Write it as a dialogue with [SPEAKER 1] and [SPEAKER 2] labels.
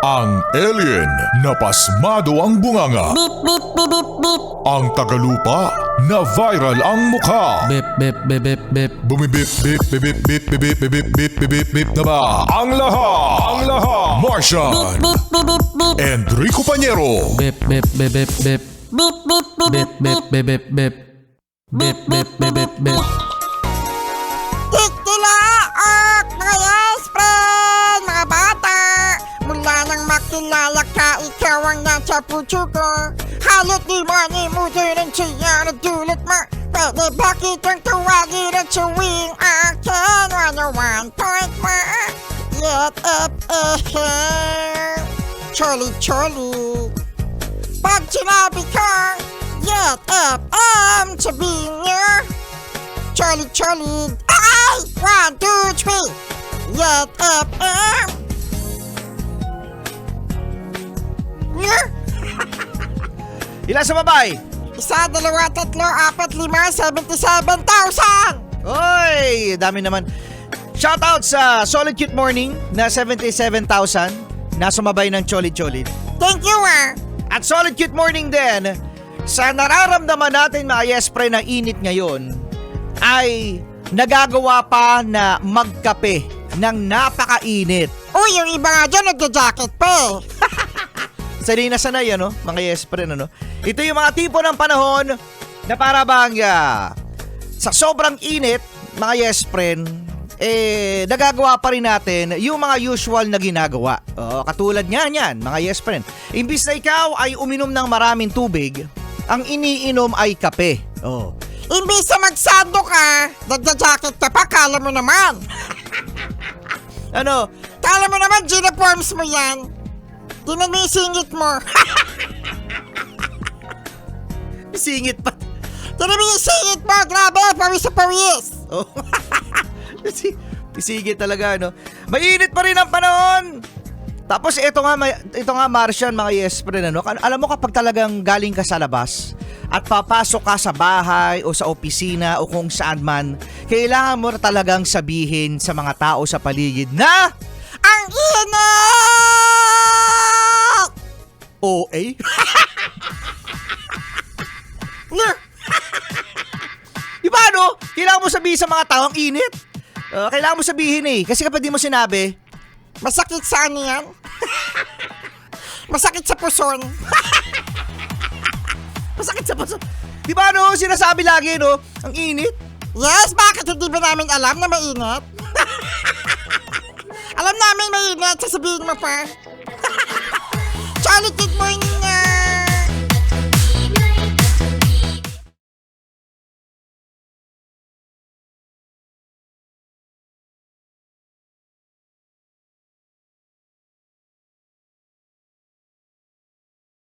[SPEAKER 1] Ang alien na pasmado ang bunganga.
[SPEAKER 2] Beep, beep, beep, beep, beep.
[SPEAKER 1] Ang tagalupa na viral ang mukha.
[SPEAKER 3] Bip, bip, bip, bip, bip.
[SPEAKER 1] Bumibip, bip, bip, bip, bip, bip, bip, bip, bip, bip, bip na ba? Ang lahat, Martian,
[SPEAKER 2] Beep, beep, beep, beep.
[SPEAKER 1] Enrico Pañero,
[SPEAKER 3] Bip, bip, bip, bip, bip.
[SPEAKER 2] Beep, beep, beep,
[SPEAKER 3] Bip,
[SPEAKER 2] beep,
[SPEAKER 3] bip, bip, bip, bip. Bip, bip, bip, bip, bip.
[SPEAKER 2] Tikilaok, mga yes, friend, mga bata. Mula nang makilala ka, ikaw ang nasa puso ko. Halot di manimutin ang siya na dulot mo. Pwede ba kitang tawagin at suwing akin? 101.1 Yet FM. Choli, choli. Pag sinabi ko, Yet FM, sabihin niyo, Choli, choli. Ay! 1, 2, 3. Yet FM. Yeah.
[SPEAKER 4] Ilan sa babay?
[SPEAKER 2] 1, 2, 3, 4, 5, 77,000!
[SPEAKER 4] Oy, dami naman. Shoutout sa Solid Cute Morning na 77,000 na sumabay ng Cholit-Cholit.
[SPEAKER 2] Thank you,
[SPEAKER 4] At Solid Cute Morning din sa nararamdaman natin mga yes-pre na init ngayon ay nagagawa pa na magkape ng napakainit.
[SPEAKER 2] Uy, yung iba nga dyan nagja-jacket pa eh.
[SPEAKER 4] Sanay na sanay, ano? Mga yes-pre, ano? Ito yung mga tipo ng panahon na para bang sa sobrang init, mga yes-friend, nagagawa pa rin natin yung mga usual na ginagawa. Katulad niyan, mga yes-friend. Imbis na ikaw ay uminom ng maraming tubig, ang iniinom ay kape.
[SPEAKER 2] Imbis na magsando ka, nagja-jacket ka pa, kala mo naman.
[SPEAKER 4] Ano?
[SPEAKER 2] Kala mo naman, gina-forms mo yan. Tinan mo yung singit mo.
[SPEAKER 4] Singit pa.
[SPEAKER 2] Tinan mo yung singit mo, grabe, pawis sa pawis.
[SPEAKER 4] Oh. Pisigit talaga, no? Mainit pa rin ang panahon. Tapos ito nga Martian, mga yes friend, ano? Alam mo kapag talagang galing ka sa labas at papasok ka sa bahay o sa opisina o kung saan man, kailangan mo talagang sabihin sa mga tao sa paligid na
[SPEAKER 2] Ang init!
[SPEAKER 4] OA. Diba, no? Kailangan mo sabihin sa mga tao ang init. Kailangan mo sabihin eh. Kasi kapag di mo sinabi,
[SPEAKER 2] Masakit sa ano yan? Masakit sa puson.
[SPEAKER 4] masakit sa puso. Diba, no? Sinasabi lagi, no? Ang init.
[SPEAKER 2] Yes, bakit hindi ba namin alam na mainit? Alam namin mainit, sasabihin mo pa. Solid Good Morning